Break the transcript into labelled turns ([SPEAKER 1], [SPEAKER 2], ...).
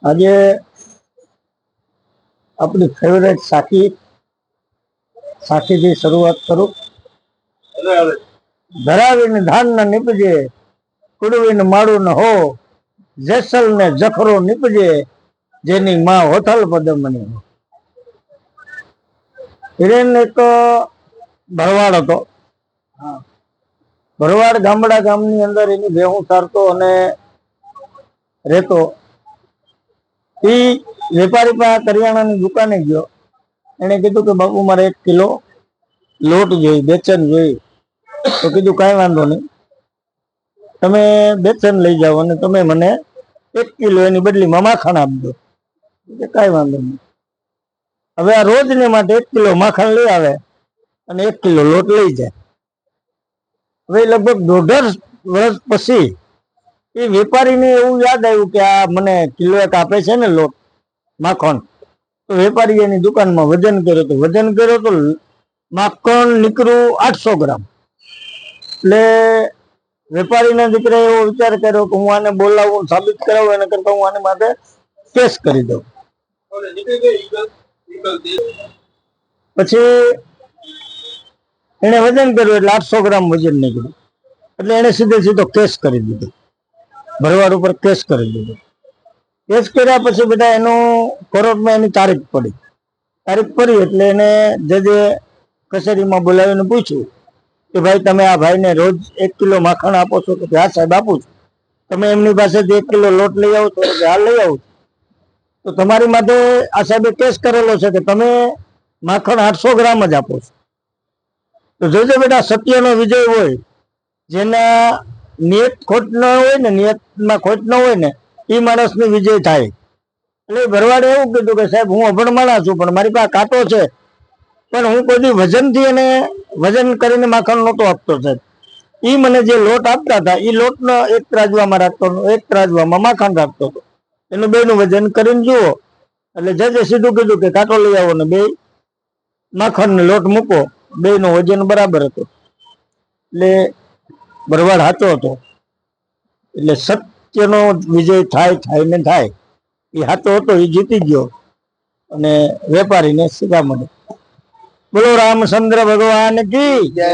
[SPEAKER 1] આજે આપણી ફેવરેટ સાખીથી શરૂઆત કરું. ધરાવીને ધાન ના નીપજે, કુડવીને માળું ન હો, જેસલ ને જખરો નીપજે, જેની માં હોથલ પદમની. હિરેન એક ભરવાડ હતો. ભરવાડ ગામની અંદર એની ભેહું સારતો અને રહેતો. એ વેપારી પાસે કરિયાણાની દુકાને ગયો. એને કીધું કે બાપુ મારે 1 કિલો લોટ જોઈ, બેચન જોઈ. તો કીધું કાંઈ વાંધો નહીં, તમે બેચન લઈ જાઓ અને તમે મને 1 કિલો એની બદલીમાં માખણ આપજો. કાંઈ વાંધો નહીં. હવે આ રોજને માટે 1 કિલો માખણ લઈ આવે અને 1 કિલો લોટ લઈ જાય. હવે લગભગ 1.5 વર્ષ પછી એ વેપારીને એવું યાદ આવ્યું કે આ મને કિલો 1 આપે છે ને લોટ માખણ. તો વેપારી એની દુકાનમાં વજન કર્યો તો માખણ નીકળ્યું 800 ગ્રામ. એટલે વેપારીના દીકરાએ એવો વિચાર કર્યો કે હું આને બોલાવું, સાબિત કરાવું, એના કરતા હું આને માટે કેસ કરી દઉં. પછી એને વજન કર્યું એટલે 800 ગ્રામ વજન નીકળ્યું. એટલે એને સીધો કેસ કરી દીધો, ભરવાડ ઉપર કેસ કરી દીધો. કેસ કર્યા પછી બધા એનું કોર્ટમાં એની તારીખ પડી એટલે એને જજે કચેરીમાં બોલાવીને પૂછ્યું કે ભાઈ તમે આ ભાઈને રોજ 1 કિલો માખણ આપો છો? કે હા સાહેબ આપું છું. તમે એમની પાસેથી 1 કિલો લોટ લઈ આવો છો? કે હા લઈ આવું. તો તમારી માટે આ સાહેબે કેસ કરેલો છે કે તમે માખણ 800 ગ્રામ જ આપો છો. તો જોજે બેટા, સત્યનો વિજય હોય. જેના નિયત ખોટ ન હોય ને, નિયતમાં ખોટ ન હોય ને, એ માણસની વિજય થાય. એટલે ભરવાડે એવું કીધું કે સાહેબ હું અભણ માણસ છું, પણ મારી પાસે કાંટો છે, પણ હું કોઈ વજનથી એને વજન કરીને માખણ નહોતો આપતો સાહેબ. એ મને જે લોટ આપતા હતા એ લોટનો 1 ત્રાજવામાં રાખતો, 1 ત્રાજવામાં માખણ રાખતો હતો. એનું બેનું વજન કરીને જુઓ. એટલે જજે સીધું કીધું કે કાંટો લઈ આવો ને 2 માખણ ને લોટ મૂકો, બેનું વજન બરાબર હતું. એટલે ભરવાડ સાચો હતો. એટલે સત્યનો વિજય થાય. એ સાચો હતો, એ જીતી ગયો અને વેપારીને સીધા મળે. બોલો રામચંદ્ર ભગવાન કી જય.